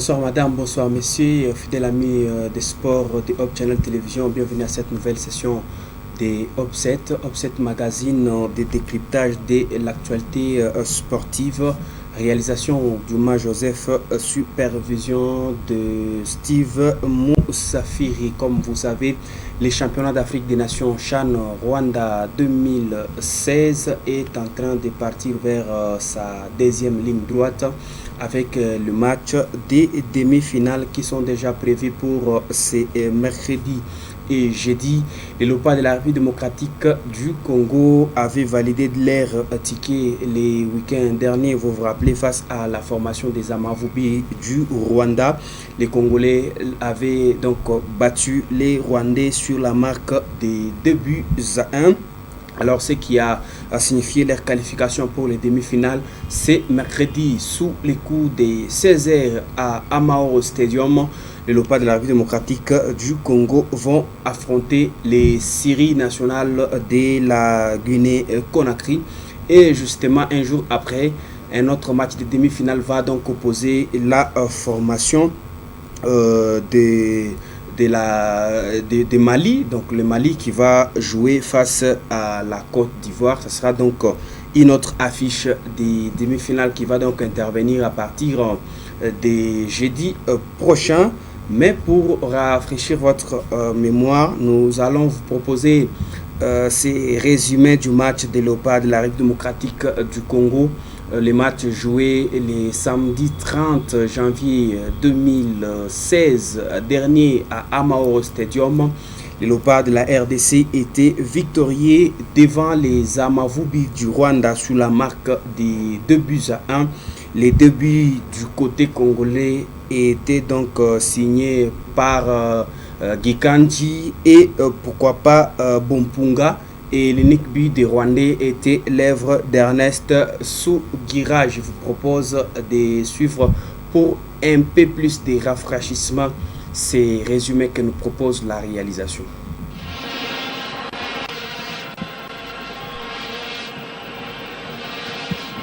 Bonsoir madame, bonsoir messieurs, fidèles amis des sports de Hub Channel Télévision, bienvenue à cette nouvelle session des Upset Magazine de décryptage de l'actualité sportive. Réalisation d'Ouma Joseph, supervision de Steve Moussafiri. Comme vous savez, les championnats d'Afrique des Nations CHAN Rwanda 2016 est en train de partir vers sa deuxième ligne droite avec le match des demi-finales qui sont déjà prévus pour ces mercredis et jeudi. Les Léopards de la République démocratique du Congo avaient validé leur ticket les week-ends derniers, vous vous rappelez, face à la formation des Amavubi du Rwanda. Les Congolais avaient donc battu les Rwandais sur la marque des 2-1. Alors, ce qui a signifié leur qualification pour les demi-finales, c'est mercredi sous les coups des 16h à Amahoro Stadium. Les Léopards de la République démocratique du Congo vont affronter les séries nationales de la Guinée-Conakry. Et justement, un jour après, un autre match de demi-finale va donc opposer la formation de Mali, donc le Mali qui va jouer face à la Côte d'Ivoire. Ce sera donc une autre affiche des demi-finales qui va donc intervenir à partir de jeudi prochain. Mais pour rafraîchir votre mémoire, nous allons vous proposer ces résumés du match des Léopards de la République démocratique du Congo. Les matchs joués les samedi 30 janvier 2016 dernier à Amahoro Stadium. Les Léopards de la RDC étaient victorieux devant les Amavubi du Rwanda sous la marque des 2-1. Les 2 buts du côté congolais étaient donc signés par Gikanji et pourquoi pas Bompunga. Et l'unique but des Rwandais était l'œuvre d'Ernest Sugira. Je vous propose de suivre pour un peu plus de rafraîchissement ces résumés que nous propose la réalisation.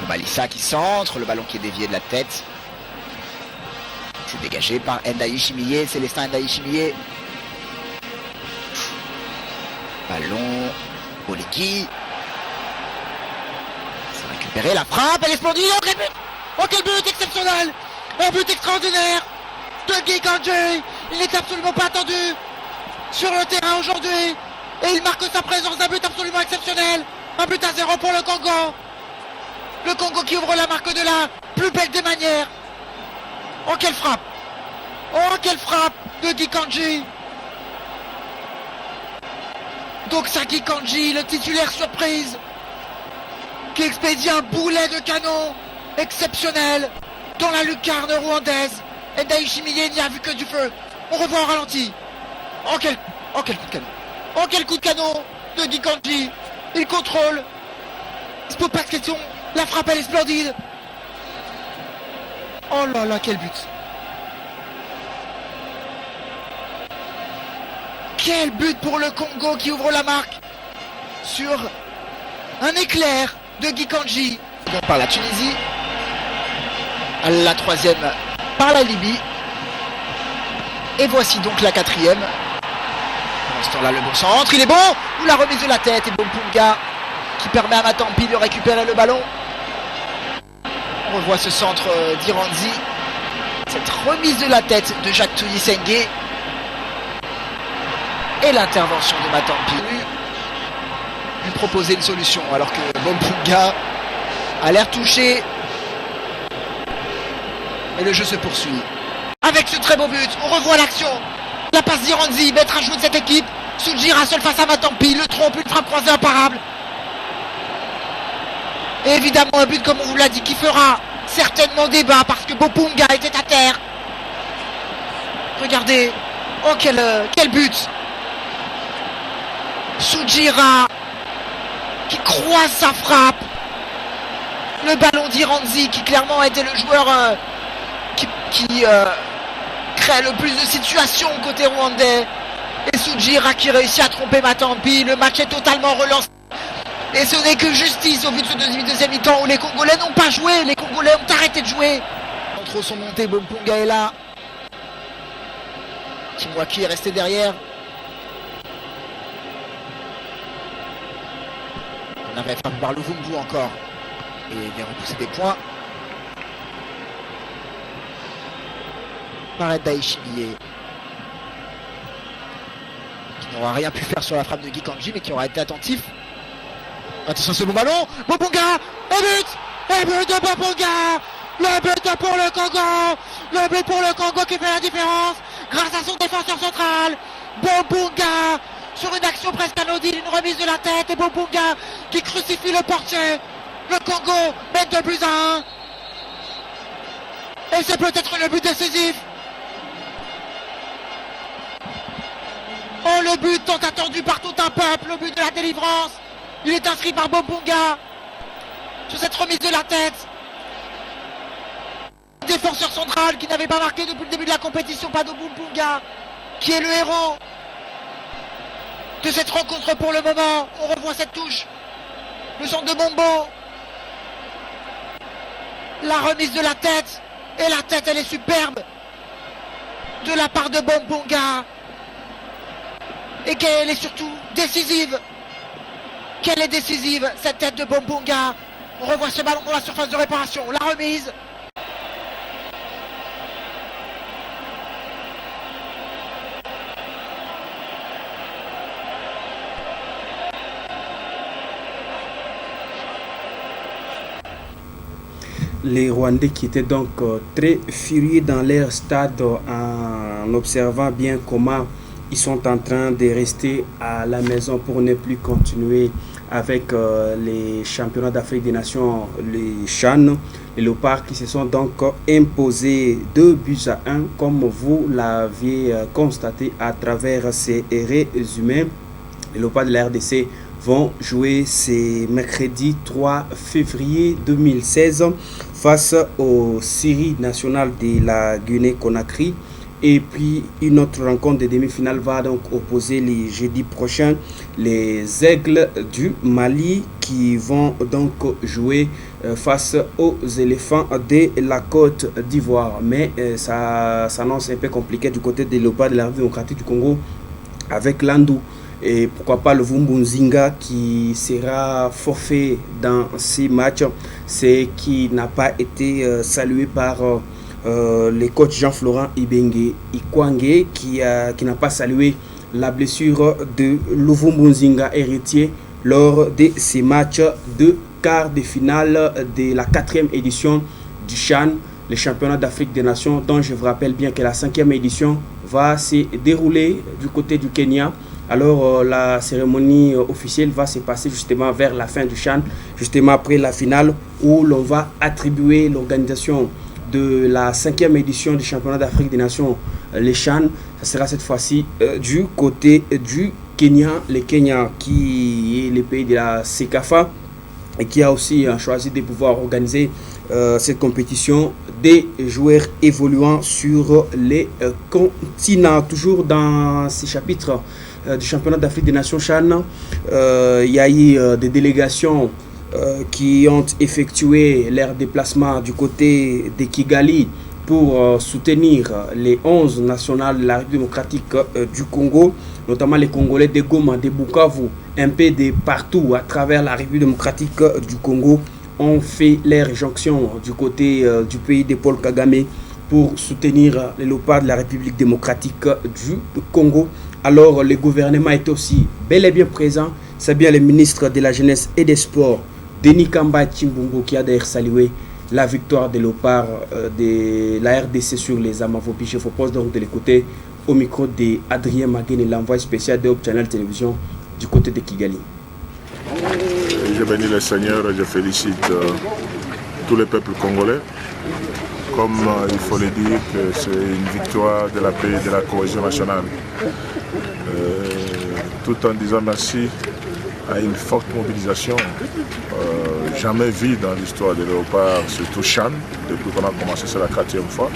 Malissa qui centre, le ballon qui est dévié de la tête. C'est dégagé par Ndaï Chimillé, Célestin Ndaï Chimillé. Ballon, Oleki. C'est récupéré, la frappe, elle est splendide. Oh quel but! Oh quel but exceptionnel! Un but extraordinaire de Guy Kandji. Il n'est absolument pas attendu sur le terrain aujourd'hui. Et il marque sa présence d'un but absolument exceptionnel. Un but à 0 pour le Congo. Le Congo qui ouvre la marque de la plus belle des manières. Oh quelle frappe! Oh quelle frappe de Guy Kandji. Donc ça Guy Kandji, le titulaire surprise, qui expédie un boulet de canon exceptionnel dans la lucarne rwandaise. Et Ndaï Chimillé n'y a vu que du feu. On revoit au ralenti. Oh quel coup de canon. Oh quel coup de canon de Guy Kandji. Il contrôle. Il se pose pas de question. La frappe elle est splendide. Oh là là, quel but. Quel but pour le Congo qui ouvre la marque sur un éclair de Guy Kandji. Par la Tunisie, la 3e par la Libye. Et voici donc la 4e. Pendant ce temps-là, le bon centre, il est bon. Ou la remise de la tête et Bompunga qui permet à Matampi de récupérer le ballon. On revoit ce centre d'Iranzi. Cette remise de la tête de Jacques Tuyisenge. Et l'intervention de Matampi lui proposer une solution alors que Bompunga a l'air touché. Et le jeu se poursuit. Avec ce très beau but, on revoit l'action. La passe d'Iranzi, maître à jouer de cette équipe. Sujira seul face à Matampi, le trompe, une frappe croisée imparable. Et évidemment un but comme on vous l'a dit qui fera certainement débat parce que Bompunga était à terre. Regardez. Oh quel but. Sujira qui croise sa frappe. Le ballon d'Iranzi qui clairement était le joueur qui crée le plus de situations côté rwandais. Et Sujira qui réussit à tromper Matampi. Le match est totalement relancé. Et ce n'est que justice au vu de ce deuxième mi-temps où les Congolais n'ont pas joué. Les Congolais ont arrêté de jouer. Trop sont montés, Bompunga est là. Timwaki est resté derrière. On avait frappé par Luvumbu encore. Et il vient repousser des points. Par Daishimiye. Qui n'aura rien pu faire sur la frappe de Gikanji, mais qui aura été attentif. Attention, ce bon ballon. Bobunga. Et but. Et but de Bobunga. Le but pour le Congo. Le but pour le Congo qui fait la différence. Grâce à son défenseur central. Bobunga. Sur une action presque anodine, une remise de la tête. Et Bobunga qui crucifie le portier. Le Congo mène 2-1. Et c'est peut-être le but décisif. Oh, le but tant attendu par tout un peuple, le but de la délivrance. Il est inscrit par Bobunga sur cette remise de la tête. Défenseur central qui n'avait pas marqué depuis le début de la compétition, Pado Bobunga, qui est le héros de cette rencontre pour le moment. On revoit cette touche. Le centre de Mombo. La remise de la tête. Et la tête, elle est superbe. De la part de Bobunga. Et qu'elle est surtout décisive. Qu'elle est décisive, cette tête de Bobunga. On revoit ce ballon dans la surface de réparation. La remise. Les Rwandais qui étaient donc très furieux dans leur stade en observant bien comment ils sont en train de rester à la maison pour ne plus continuer avec les championnats d'Afrique des Nations, les CHAN. Les Léopards qui se sont donc imposés 2-1 comme vous l'aviez constaté à travers ces résumés. Les Léopards de la RDC vont jouer ce mercredi 3 février 2016 face aux séries nationales de la Guinée-Conakry. Et puis une autre rencontre de demi-finale va donc opposer les jeudi prochains les Aigles du Mali qui vont donc jouer face aux éléphants de la Côte d'Ivoire. Mais ça s'annonce un peu compliqué du côté des Léopards de la République démocratique du Congo avec Landou. Et pourquoi pas le Vumbunzinga qui sera forfait dans ces matchs, c'est qui n'a pas été salué par le coach Jean-Florent Ibenge Ikwange qui n'a pas salué la blessure de Luvumbuzinga héritier lors de ces matchs de quart de finale de la 4e édition du CHAN, les championnats d'Afrique des Nations, dont je vous rappelle bien que la 5e édition va se dérouler du côté du Kenya. Alors la cérémonie officielle va se passer justement vers la fin du CHAN, justement après la finale où l'on va attribuer l'organisation de la 5e édition du championnat d'Afrique des Nations, les CHAN. Ça sera cette fois-ci du côté du Kenya, le Kenya qui est le pays de la CECAFA et qui a aussi choisi de pouvoir organiser cette compétition des joueurs évoluant sur les continents. Toujours dans ces chapitres du championnat d'Afrique des Nations CHAN, il y a eu des délégations qui ont effectué leur déplacement du côté de Kigali pour soutenir les 11 nationales de la République démocratique du Congo, notamment les Congolais de Goma, de Bukavu, un peu de partout à travers la République démocratique du Congo, ont fait leur jonction du côté du pays de Paul Kagame pour soutenir les Léopards de la République démocratique du Congo. Alors le gouvernement est aussi bel et bien présent. C'est bien le ministre de la Jeunesse et des Sports, Denis Kamba Chimbungo, qui a d'ailleurs salué la victoire des Léopards de la RDC sur les Amavopi. Je vous propose donc de l'écouter au micro d'Adrien Maguen, l'envoyé spécial de Hope Channel Télévision du côté de Kigali. Je bénis le Seigneur et je félicite tous les peuples congolais. Comme il faut le dire, que c'est une victoire de la paix et de la cohésion nationale. Tout en disant merci à une forte mobilisation jamais vue dans l'histoire des Léopards, surtout CHAN, depuis qu'on a commencé, c'est la 4e fois.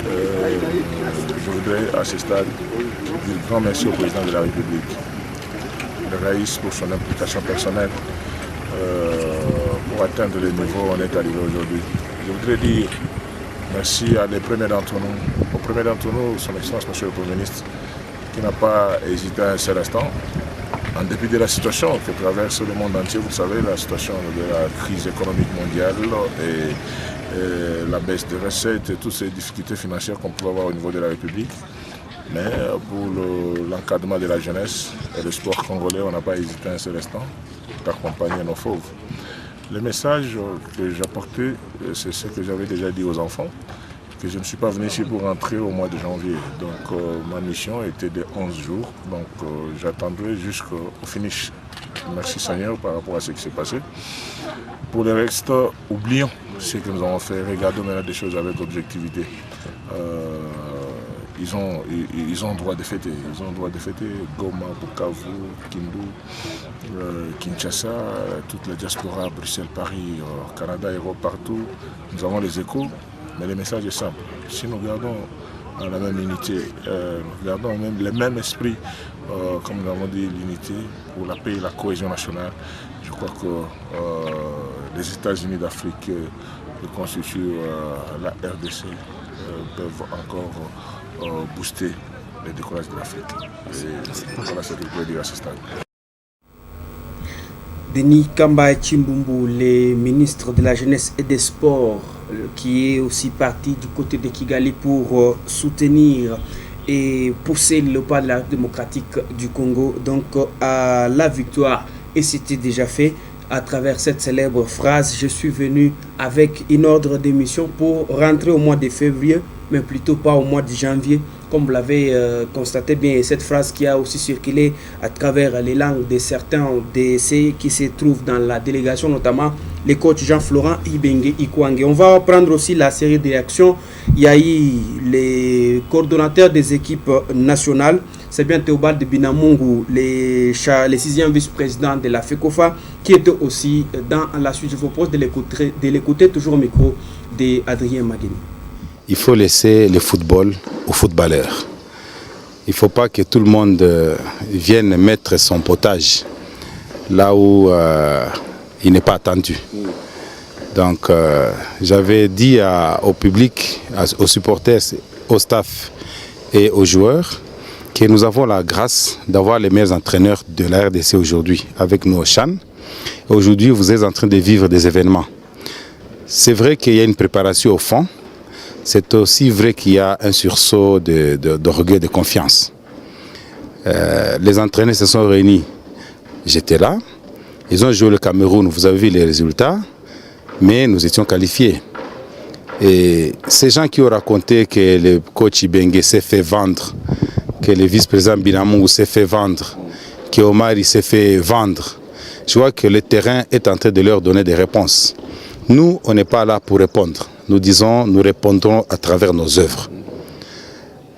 Je voudrais à ce stade dire grand merci au président de la République, le Raïs, pour son implication personnelle pour atteindre le niveau où on est arrivé aujourd'hui. Je voudrais dire Merci à les premiers d'entre nous. Au premier d'entre nous, son Excellence, Monsieur le Premier ministre, qui n'a pas hésité un seul instant, en dépit de la situation que traverse le monde entier. Vous savez, la situation de la crise économique mondiale et la baisse des recettes et toutes ces difficultés financières qu'on peut avoir au niveau de la République. Mais pour l'encadrement de la jeunesse et le sport congolais, on n'a pas hésité un seul instant d'accompagner nos fauves. Le message que j'apportais, c'est ce que j'avais déjà dit aux enfants, que je ne suis pas venu ici pour rentrer au mois de janvier. Donc ma mission était de 11 jours, donc j'attendrai jusqu'au finish. Merci Seigneur par rapport à ce qui s'est passé. Pour le reste, oublions ce que nous avons fait, regardons maintenant des choses avec objectivité. Ils ont droit de fêter. Ils ont droit de fêter Goma, Bukavu, Kindu, Kinshasa, toute la diaspora, Bruxelles, Paris, Canada, Europe, partout. Nous avons les échos, mais le message est simple. Si nous gardons la même unité, nous gardons même le même esprit, comme nous avons dit, l'unité pour la paix et la cohésion nationale, je crois que les États-Unis d'Afrique qui constituent la RDC peuvent encore booster les décollages de l'Afrique. Voilà ce que je peux dire à ce stade. Denis Kamba Chimbumbu, le ministre de la Jeunesse et des Sports, qui est aussi parti du côté de Kigali pour soutenir et pousser le pas de la démocratique du Congo donc à la victoire. Et c'était déjà fait à travers cette célèbre phrase: je suis venu avec une ordre de mission pour rentrer au mois de février, mais plutôt pas au mois de janvier, comme vous l'avez constaté bien. Cette phrase qui a aussi circulé à travers les langues de certains de ceux qui se trouvent dans la délégation, notamment les coachs Jean-Florent Ibenge Ikwange. On va prendre aussi la série de réactions. Il y a eu les coordonnateurs des équipes nationales. C'est bien Théobald Binamungu, le 6e vice-président de la FECOFA, qui était aussi dans la suite. Je vous propose de l'écouter toujours au micro d'Adrien Maguini. Il faut laisser le football aux footballeurs. Il ne faut pas que tout le monde vienne mettre son potage là où il n'est pas attendu. Donc j'avais dit au public, aux supporters, au staff et aux joueurs que nous avons la grâce d'avoir les meilleurs entraîneurs de la RDC aujourd'hui avec nous au CHAN. Aujourd'hui, vous êtes en train de vivre des événements. C'est vrai qu'il y a une préparation au fond. C'est aussi vrai qu'il y a un sursaut d'orgueil, de confiance. Les entraîneurs se sont réunis. J'étais là. Ils ont joué le Cameroun. Vous avez vu les résultats. Mais nous étions qualifiés. Et ces gens qui ont raconté que le coach Ibenge s'est fait vendre, que le vice-président Binamungu s'est fait vendre, que Omar s'est fait vendre, je vois que le terrain est en train de leur donner des réponses. Nous, on n'est pas là pour répondre. Nous disons, nous répondrons à travers nos œuvres.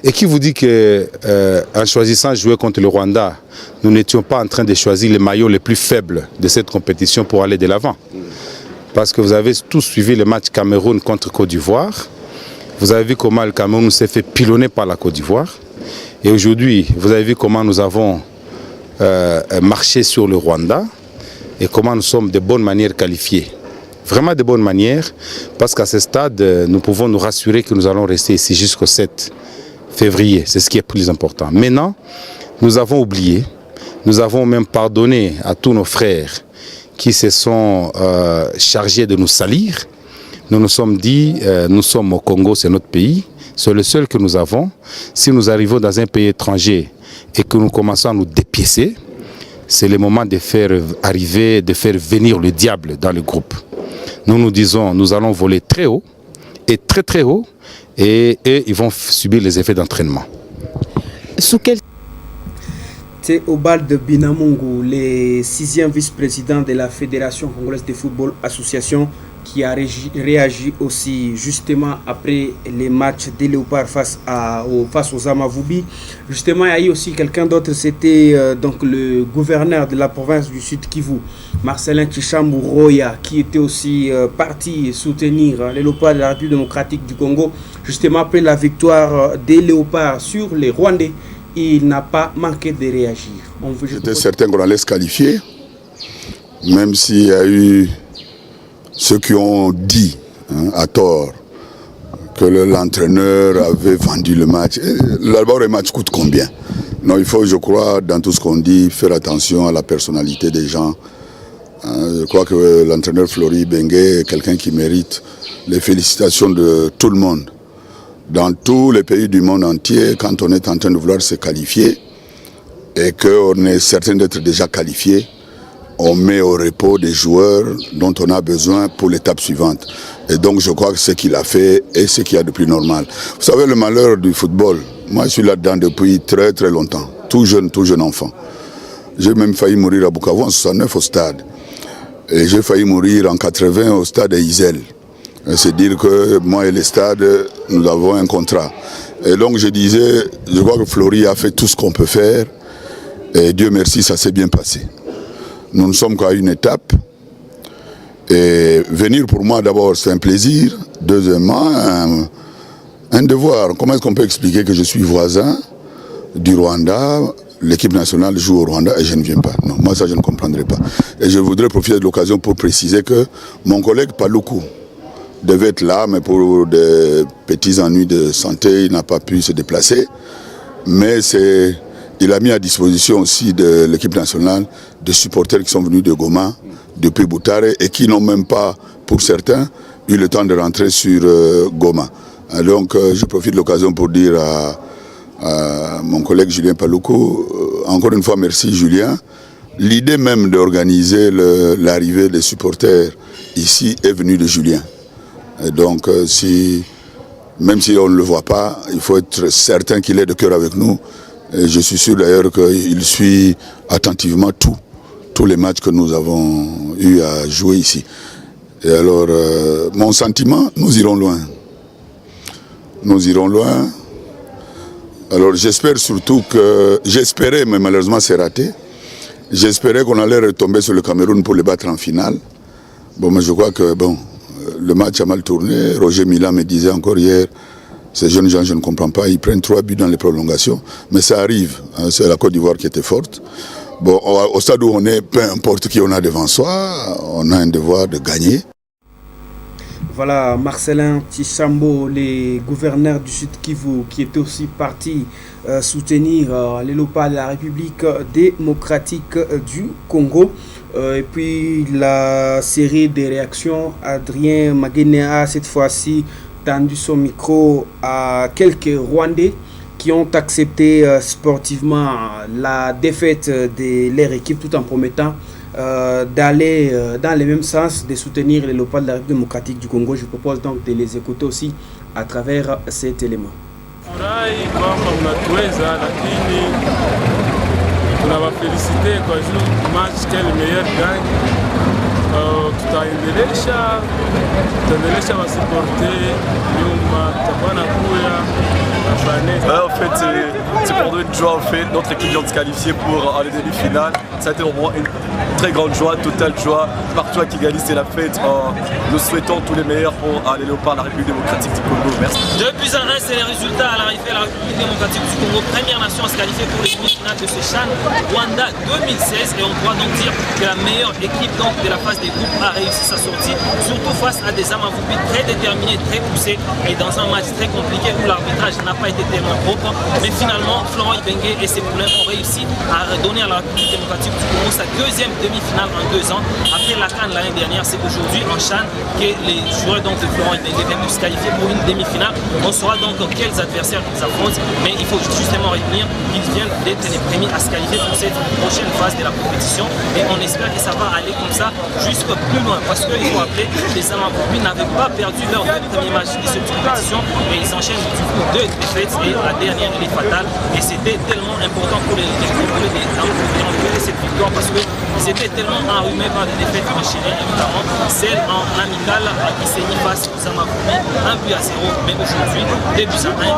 Et qui vous dit qu'en choisissant de jouer contre le Rwanda, nous n'étions pas en train de choisir les maillots les plus faibles de cette compétition pour aller de l'avant? Parce que vous avez tous suivi le match Cameroun contre Côte d'Ivoire. Vous avez vu comment le Cameroun s'est fait pilonner par la Côte d'Ivoire. Et aujourd'hui, vous avez vu comment nous avons marché sur le Rwanda et comment nous sommes de bonne manière qualifiés. Vraiment de bonne manière, parce qu'à ce stade, nous pouvons nous rassurer que nous allons rester ici jusqu'au 7 février. C'est ce qui est plus important. Maintenant, nous avons oublié, nous avons même pardonné à tous nos frères qui se sont chargés de nous salir. Nous nous sommes dit, nous sommes au Congo, c'est notre pays, c'est le seul que nous avons. Si nous arrivons dans un pays étranger et que nous commençons à nous dépiécer, c'est le moment de faire arriver, de faire venir le diable dans le groupe. Nous nous disons, nous allons voler très haut, et très très haut, et ils vont subir les effets d'entraînement. Sous quel... Théobald Binamungu, le 6e vice-président de la Fédération congolaise de football association, qui a réagi aussi justement après les matchs des Léopards face aux Amavubi. Justement, il y a eu aussi quelqu'un d'autre, c'était donc le gouverneur de la province du Sud Kivu, Marcelin Tshisambu Roya, qui était aussi parti soutenir les Léopards de la République démocratique du Congo, justement après la victoire des Léopards sur les Rwandais. Il n'a pas manqué de réagir. J'étais certain qu'on allait se qualifier, même s'il y a eu ceux qui ont dit à tort que l'entraîneur avait vendu le match. D'abord, le match coûte combien? Non, il faut, je crois, dans tout ce qu'on dit, faire attention à la personnalité des gens. Je crois que l'entraîneur Flori Bengue est quelqu'un qui mérite les félicitations de tout le monde. Dans tous les pays du monde entier, quand on est en train de vouloir se qualifier et qu'on est certain d'être déjà qualifié, on met au repos des joueurs dont on a besoin pour l'étape suivante. Et donc je crois que ce qu'il a fait est ce qu'il y a de plus normal. Vous savez, le malheur du football, moi je suis là-dedans depuis très très longtemps, tout jeune enfant. J'ai même failli mourir à Bukavu en 69 au stade. Et j'ai failli mourir en 80 au stade d'Isel. C'est dire que moi et les stades, nous avons un contrat. Et donc je disais, je crois que Flori a fait tout ce qu'on peut faire. Et Dieu merci, ça s'est bien passé. Nous ne sommes qu'à une étape. Et venir pour moi d'abord c'est un plaisir. Deuxièmement, un devoir. Comment est-ce qu'on peut expliquer que je suis voisin du Rwanda? L'équipe nationale joue au Rwanda et je ne viens pas. Non, moi ça je ne comprendrai pas. Et je voudrais profiter de l'occasion pour préciser que mon collègue Paluku devait être là, mais pour des petits ennuis de santé, il n'a pas pu se déplacer. Mais il a mis à disposition aussi de l'équipe nationale des supporters qui sont venus de Goma, depuis Boutare, et qui n'ont même pas, pour certains, eu le temps de rentrer sur Goma. Donc je profite de l'occasion pour dire à mon collègue Julien Paluku, encore une fois merci Julien. L'idée même d'organiser l'arrivée des supporters ici est venue de Julien. Et donc même si on ne le voit pas, il faut être certain qu'il est de cœur avec nous. Et je suis sûr d'ailleurs qu'il suit attentivement tous les matchs que nous avons eu à jouer ici. Et alors, mon sentiment, nous irons loin. Nous irons loin. Alors j'espère surtout j'espérais, mais malheureusement c'est raté, j'espérais qu'on allait retomber sur le Cameroun pour le battre en finale. Bon, mais je crois que le match a mal tourné. Roger Mila me disait encore hier, ces jeunes gens, je ne comprends pas, ils prennent 3 buts dans les prolongations, mais ça arrive, hein, c'est la Côte d'Ivoire qui était forte. Bon, au stade où on est, peu importe qui on a devant soi, on a un devoir de gagner. Voilà, Marcelin Tissambo, le gouverneur du Sud Kivu, qui est aussi parti soutenir les Léopards de la République démocratique du Congo. Et puis la série des réactions, Adrien Maguenea, cette fois-ci, tendu son micro à quelques Rwandais qui ont accepté sportivement la défaite de leur équipe tout en promettant d'aller dans le même sens, de soutenir les Léopards de la République démocratique du Congo. Je propose donc de les écouter aussi à travers cet élément. Furahi kwamba mnatuweza, lakini tunawafelicite kwa juu match quel meilleur gagne. Tutaendelesha wasiporte nyuma, tutakuwa na kuya. En fait, c'est pour nous une joie. En fait, notre équipe vient de se qualifier pour les demi-finales. Ça a été pour moi une très grande joie, totale joie. Partout à Kigali, c'est la fête. Nous souhaitons tous les meilleurs pour les Léopards de la République démocratique du Congo. Merci. 2-1, c'est les résultats à l'arrivée de la République démocratique du Congo. Première nation à se qualifier pour les demi-finales de ce CHAN Rwanda 2016. Et on doit donc dire que la meilleure équipe donc, de la phase des groupes a réussi sa sortie, surtout face à des Amavubi très déterminés, très poussés et dans un match très compliqué où l'arbitrage n'a pas été tellement propre. Mais finalement, Florent Ibenge et ses poulains ont réussi à redonner à la République démocratique du Congo sa deuxième demi-finale en 2 ans. Après la CAN l'année dernière, c'est aujourd'hui en CHAN que les joueurs donc, de Florent Ibenge viennent de se qualifier pour une demi-finale. On saura donc quels adversaires ils affrontent, mais il faut justement retenir qu'ils viennent d'être les premiers à se qualifier pour cette prochaine phase de la compétition. Et on espère que ça va aller comme ça jusque plus loin, parce qu'il faut rappeler que les Amavubi n'avaient pas perdu leur premier match de cette compétition et ils enchaînent du coup 2 défaites et la dernière elle est fatale. Et c'était tellement important pour les Congolais d'enlever cette victoire parce qu'ils étaient tellement enrhumés par des défaites enchaînées, évidemment celle en amicale qui s'est mise face aux Amavubi 1-0, mais aujourd'hui 2-1 et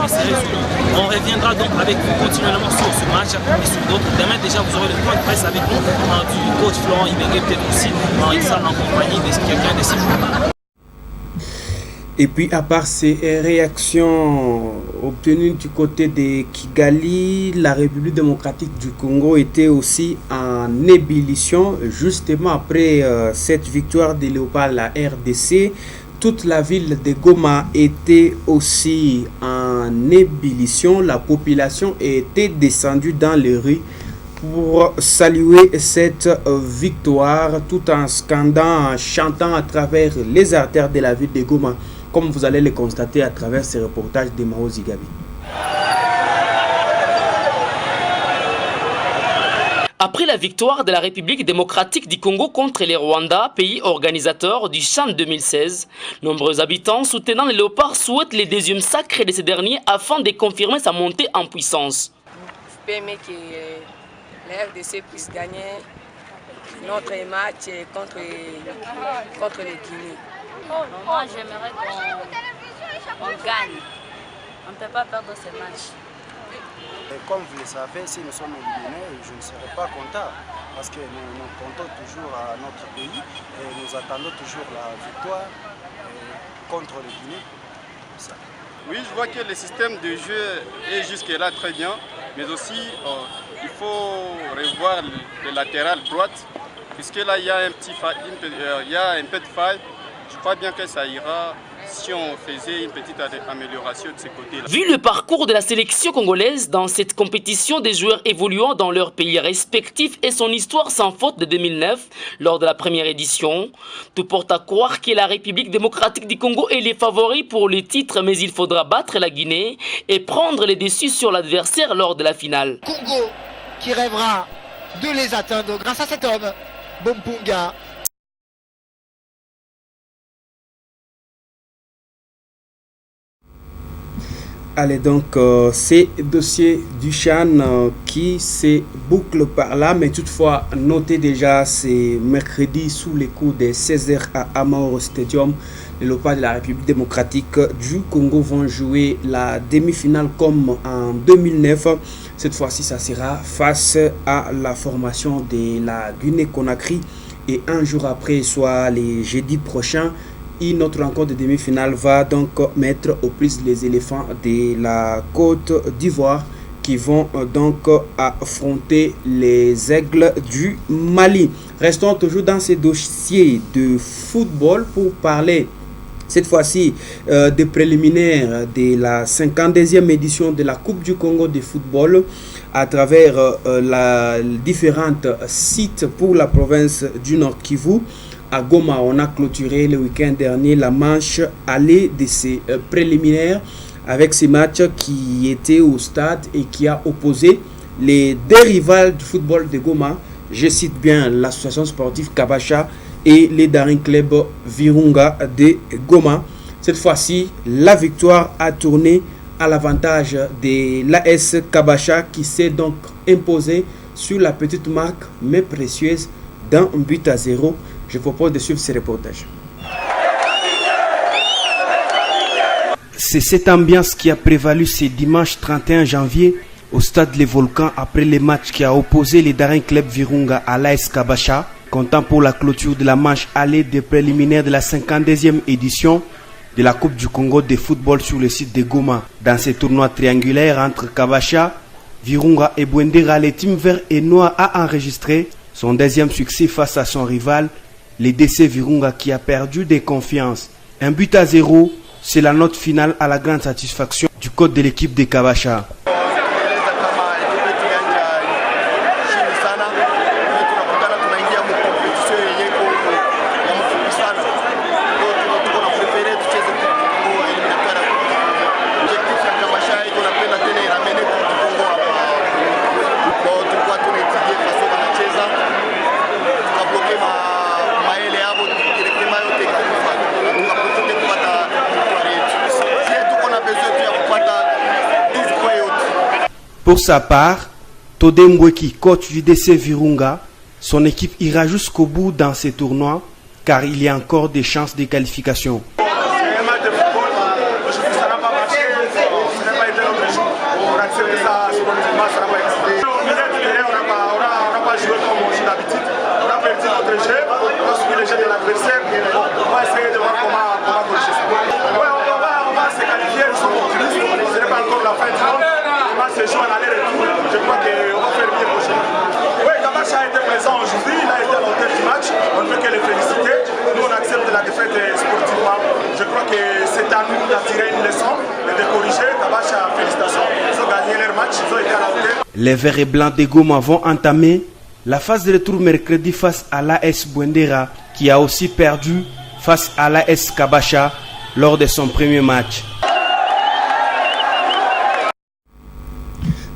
c'est résolu. On reviendra donc avec vous continuellement sur ce match et sur d'autres. Demain déjà vous aurez le point de presse avec nous du coach Florent Ibenge, peut-être aussi il sera en compagnie de quelqu'un de ses joueurs. Et puis à part ces réactions obtenues du côté de Kigali, la République démocratique du Congo était aussi en ébullition justement après cette victoire des Léopards, la RDC. toute la ville de Goma était aussi en ébullition. La population était descendue dans les rues pour saluer cette victoire tout en scandant, en chantant à travers les artères de la ville de Goma, comme vous allez le constater à travers ces reportages de Mao Zigabi. Après la victoire de la République démocratique du Congo contre les Rwandais, pays organisateur du CHAN 2016, nombreux habitants soutenant les Léopards souhaitent le deuxième sacre de ces derniers afin de confirmer sa montée en puissance. Je peux aimer que la RDC puisse gagner notre match contre le Guinée. Moi, j'aimerais qu'on gagne. On ne peut pas perdre ce match. Et comme vous le savez, si nous sommes éliminés, je ne serai pas content parce que nous comptons toujours à notre pays et nous attendons toujours la victoire contre le Guinée. Ça. Oui, je vois que le système de jeu est jusque-là très bien, mais aussi il faut revoir le latéral droite, puisque là il y a un peu de faille. Je crois bien que ça ira si on faisait une petite amélioration de ce côté-là. Vu le parcours de la sélection congolaise dans cette compétition, des joueurs évoluant dans leurs pays respectifs et son histoire sans faute de 2009 lors de la première édition, tout porte à croire que la République démocratique du Congo est les favoris pour le titre, mais il faudra battre la Guinée et prendre les dessus sur l'adversaire lors de la finale. Congo qui rêvera de les atteindre grâce à cet homme, Bompunga. Allez donc, ces dossiers du CHAN qui se bouclent par là, mais toutefois, notez déjà, c'est mercredi sous les coups des 16h à Amahoro Stadium. Les Léopards de la République démocratique du Congo vont jouer la demi-finale comme en 2009. Cette fois-ci, ça sera face à la formation de la Guinée-Conakry. Et un jour après, soit les jeudis prochains, notre rencontre de demi-finale va donc mettre aux prises les éléphants de la Côte d'Ivoire qui vont donc affronter les aigles du Mali. Restons toujours dans ces dossiers de football pour parler cette fois-ci des préliminaires de la 52e édition de la Coupe du Congo de football à travers différents sites pour la province du Nord Kivu. À Goma, on a clôturé le week-end dernier la manche aller de ces préliminaires avec ces matchs qui étaient au stade et qui a opposé les deux rivales du football de Goma. Je cite bien l'association sportive Kabasha et les Daring Club Virunga de Goma. Cette fois-ci, la victoire a tourné à l'avantage de l'AS Kabasha qui s'est donc imposé sur la petite marque mais précieuse d'un but à 0. Je propose de suivre ces reportages. C'est cette ambiance qui a prévalu ce dimanche 31 janvier au stade Les Volcans après le match qui a opposé les Daring Club Virunga à l'AS Kabasha, comptant pour la clôture de la manche aller des préliminaires de la 52e édition de la Coupe du Congo de football sur le site de Goma. Dans ce tournoi triangulaire entre Kabasha, Virunga et Bwendera, le team vert et noir a enregistré son deuxième succès face à son rival, les DC Virunga qui a perdu de confiance. Un but à 0, c'est la note finale à la grande satisfaction du coach de l'équipe de Kabasha. Pour sa part, Tode Mbweki, coach du DC Virunga, son équipe ira jusqu'au bout dans ces tournois car il y a encore des chances de qualification. Je crois qu'on va faire mieux prochainement. Oui, Kabasha a été présent aujourd'hui, il a été à l'hôtel du match, on ne peut que le féliciter. Nous on accepte la défaite sportivement. tirer une leçon et de corriger. Kabacha, félicitations. Ils ont gagné leur match, ils ont été à la hauteur. Les Verts et Blancs de Goma vont entamer la phase de retour mercredi face à l'AS Bouendera, qui a aussi perdu face à l'AS Kabacha lors de son premier match.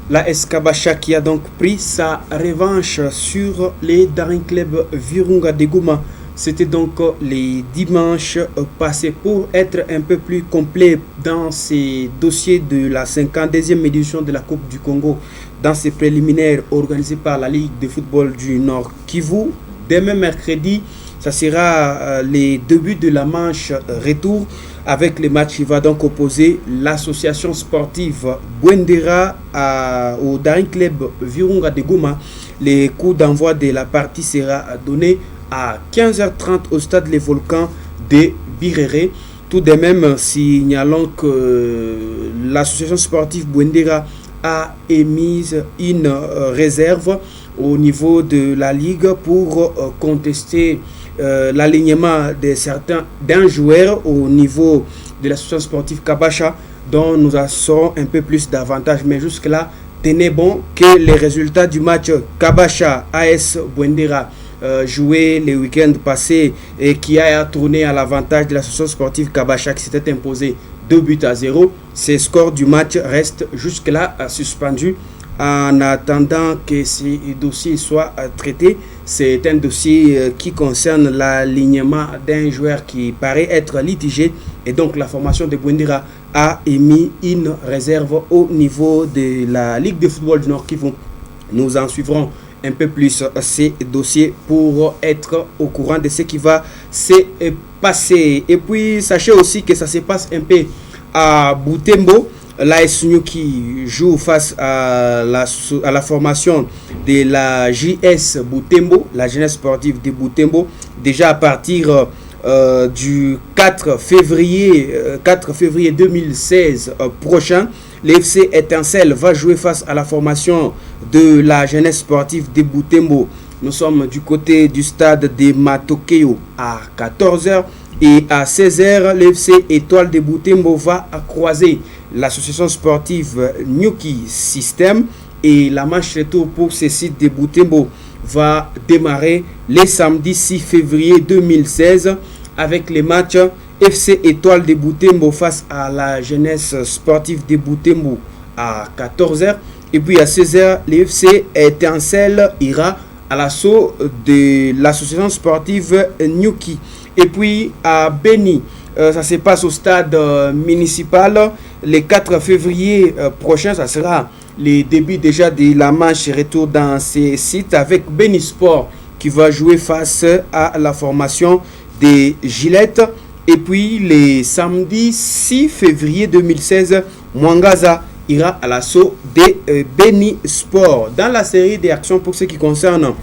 L'AS Kabacha qui a donc pris sa revanche sur les Daring Club Virunga de Goma. C'était donc les dimanches passés. Pour être un peu plus complet dans ces dossiers de la 52e édition de la Coupe du Congo, dans ces préliminaires organisés par la Ligue de football du Nord Kivu, demain mercredi, ça sera les débuts de la manche retour avec les matchs qui va donc opposer l'association sportive Bouendera au Daring Club Virunga de Goma. Les coups d'envoi de la partie sera donné à 15h30 au stade Les Volcans de Birere. Tout de même, signalons que l'association sportive Bouendera a émis une réserve au niveau de la Ligue pour contester l'alignement d'un joueur au niveau de l'association sportive Kabacha, dont nous en saurons un peu plus davantage. Mais jusque-là, tenez bon que les résultats du match Kabacha AS Bouendera joué les week-ends passés et qui a tourné à l'avantage de l'association sportive Kabacha qui s'était imposé 2-0. Ces scores du match restent jusque-là suspendus en attendant que ces dossiers soient traités. C'est un dossier qui concerne l'alignement d'un joueur qui paraît être litigé et donc la formation de Bouendera a émis une réserve au niveau de la Ligue de football du Nord Kivu. Nous en suivrons un peu plus ces dossiers pour être au courant de ce qui va se passer. Et puis sachez aussi que ça se passe un peu à Butembo. L'AS Nyuki joue face à la formation de la JS Butembo, la jeunesse sportive de Butembo. Déjà à partir du 4 février 2016 prochain, l'FC Étincelle va jouer face à la formation de la jeunesse sportive de Butembo. Nous sommes du côté du stade de Matokeo à 14h. Et à 16h, l'FC Étoile de Butembo va croiser l'association sportive Nyuki System. Et la manche retour pour ce site de Butembo va démarrer le samedi 6 février 2016 avec les matchs FC Étoile de Butembo face à la jeunesse sportive de Butembo à 14h. Et puis à 16h, l'FC Étincelle ira à l'assaut de l'association sportive Nyuki. Et puis à Beni, ça se passe au stade municipal le 4 février prochain. Ça sera les débuts déjà de la manche retour dans ces sites avec Beni Sport qui va jouer face à la formation des Gilettes. Et puis les samedi 6 février 2016, Mwangaza ira à l'assaut des Beni Sport. Dans la série des actions pour ce qui concerne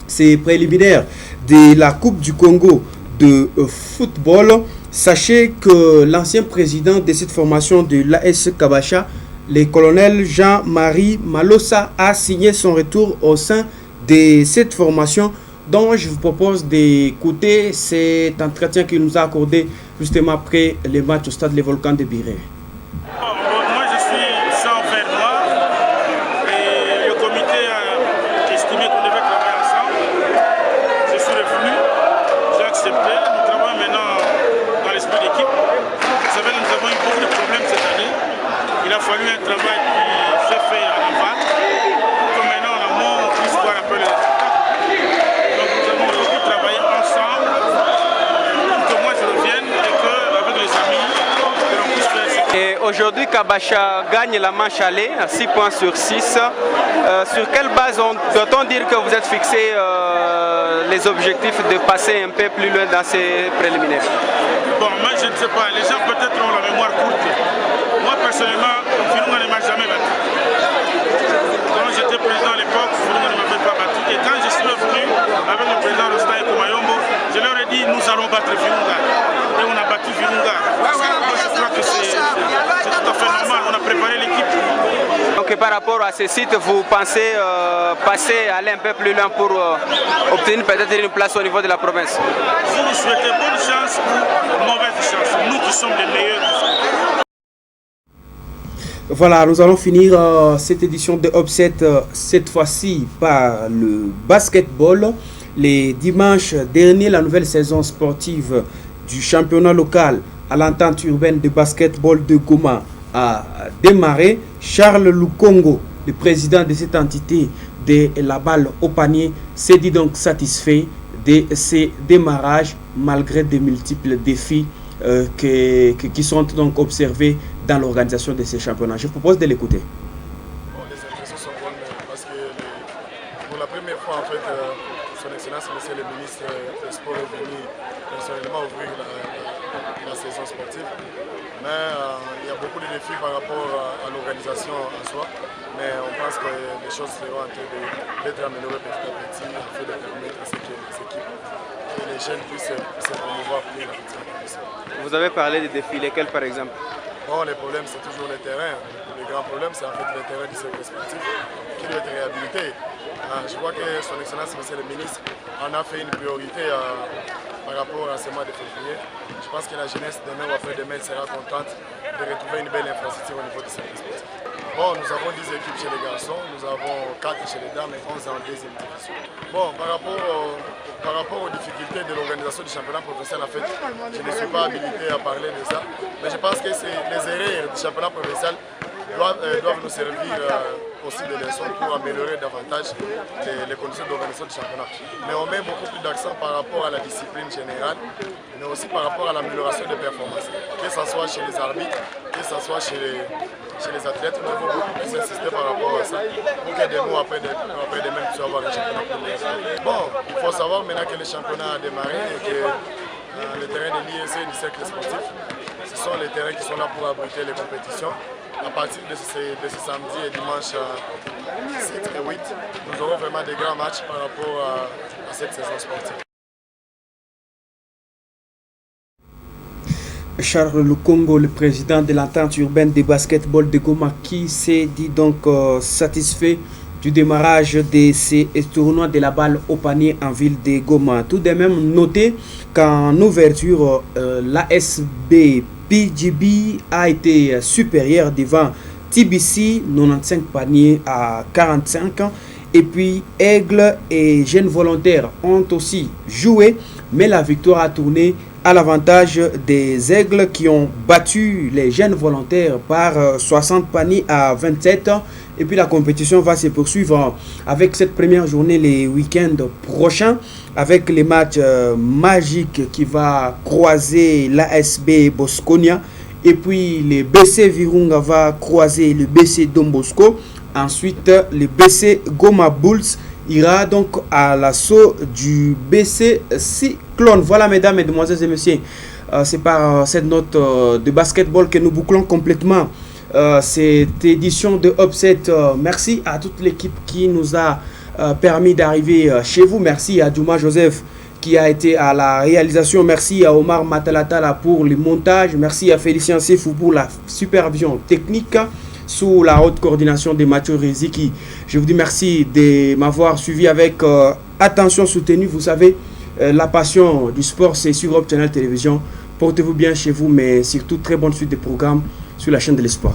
ces préliminaires de la Coupe du Congo de football, sachez que l'ancien président de cette formation de l'AS Kabacha, le colonel Jean-Marie Malossa, a signé son retour au sein de cette formation, dont je vous propose d'écouter cet entretien qu'il nous a accordé justement après les matchs au stade Les Volcans de Biré. Moi je suis sans faire noir et le comité a estimé qu'on devait travailler ensemble. Je suis revenu, j'ai accepté. Nous travaillons maintenant dans l'esprit d'équipe. Vous savez, nous avons eu beaucoup de problèmes cette année. Il a fallu un travail qui s'est fait en aval pour que maintenant en amont on puisse voir un peu les résultats. Donc nous avons beaucoup travaillé ensemble pour que moi je revienne et qu'avec les amis, que l'on puisse faire ça. Et aujourd'hui, Kabacha gagne la manche aller à 6 points sur 6. Sur quelle base doit-on dire que vous êtes fixé les objectifs de passer un peu plus loin dans ces préliminaires? Bon, moi je ne sais pas, les gens peut-être ont la mémoire courte. Moi personnellement, Virunga ne m'a jamais battu. Quand j'étais président à l'époque, Virunga ne m'avait pas battu. Et quand je suis revenu avec le président Rostan et Komayombo, je leur ai dit nous allons battre Virunga. Et on a battu Virunga. Moi je crois que c'est tout à fait normal, on a préparé l'équipe. Donc par rapport à ce site, vous pensez aller un peu plus loin pour obtenir peut-être une place au niveau de la province? Vous nous souhaitez bonne chance ou mauvaise chance, nous qui sommes les meilleurs. Voilà, nous allons finir cette édition de Upset cette fois-ci par le basketball. Les dimanches derniers, la nouvelle saison sportive du championnat local à l'entente urbaine de basketball de Goma a démarré. Charles Lukongo, le président de cette entité de la balle au panier, s'est dit donc satisfait de ces démarrages malgré de multiples défis qui sont donc observés dans l'organisation de ces championnats. Je vous propose de l'écouter. Bon, les impressions sont bonnes parce que pour la première fois, en fait, son Excellence, Monsieur le ministre des Sports est venu personnellement ouvrir la saison sportive. Mais il y a beaucoup de défis par rapport à l'organisation en soi. Mais on pense que les choses seront en train d'être améliorées petit à petit afin de permettre à ce que les équipes et les jeunes puissent se promouvoir plus rapidement. Vous avez parlé des défis, lesquels par exemple? Bon, les problèmes, c'est toujours le terrain. Le grand problème, c'est en fait le terrain du cercle sportif qui doit être réhabilité. Je vois que son Excellence, Monsieur le ministre, en a fait une priorité par rapport à ce mois de février. Je pense que la jeunesse, demain ou après-demain, sera contente de retrouver une belle infrastructure au niveau du cercle sportif. Bon, nous avons 10 équipes chez les garçons, nous avons 4 chez les dames et 11 en deuxième division. Bon, par rapport aux difficultés de l'organisation du championnat professionnel, en fait, je ne suis pas habilité à parler de ça, mais je pense que les erreurs du championnat professionnel doivent nous servir aussi de leçons pour améliorer davantage les conditions d'organisation du championnat. Mais on met beaucoup plus d'accent par rapport à la discipline générale, mais aussi par rapport à l'amélioration des performances, que ce soit chez les arbitres, que ce soit chez les athlètes. Nous devons beaucoup plus insister par rapport à ça pour que des mois après-demain puissent avoir un championnat plus. Bon, il faut savoir maintenant que le championnat a démarré et que le terrain de l'IEC du cercle sportif, ce sont les terrains qui sont là pour abriter les compétitions. À partir de ce samedi et dimanche 7 et 8, nous aurons vraiment des grands matchs par rapport à cette saison sportive. Charles Lukongo, le président de l'entente urbaine de basketball de Goma, qui s'est dit donc satisfait du démarrage de ces tournois de la balle au panier en ville de Goma. Tout de même noté qu'en ouverture, l'ASB PGB a été supérieur devant TBC, 95 paniers à 45 ans. Et puis Aigle et Jeunes Volontaires ont aussi joué, mais la victoire a tourné à l'avantage des Aigles qui ont battu les Jeunes Volontaires par 60 paniers à 27. Et puis la compétition va se poursuivre avec cette première journée les week-ends prochains, avec les matchs magiques qui va croiser l'ASB Bosconia. Et puis le BC Virunga va croiser le BC Don Bosco. Ensuite, le BC Goma Bulls ira donc à l'assaut du BC Cyclone. Voilà, mesdames, mesdemoiselles et messieurs, c'est par cette note de basketball que nous bouclons complètement cette édition de Upset. Merci à toute l'équipe qui nous a permis d'arriver chez vous. Merci à Djouma Joseph qui a été à la réalisation. Merci à Omar Matalatala pour le montage. Merci à Félicien Sefou pour la supervision technique sous la haute coordination de Mathieu Riziki. Je vous dis merci de m'avoir suivi avec attention soutenue. Vous savez, la passion du sport, c'est sur Hope Channel Télévision. Portez-vous bien chez vous, mais surtout très bonne suite de programmes sur la chaîne de l'espoir.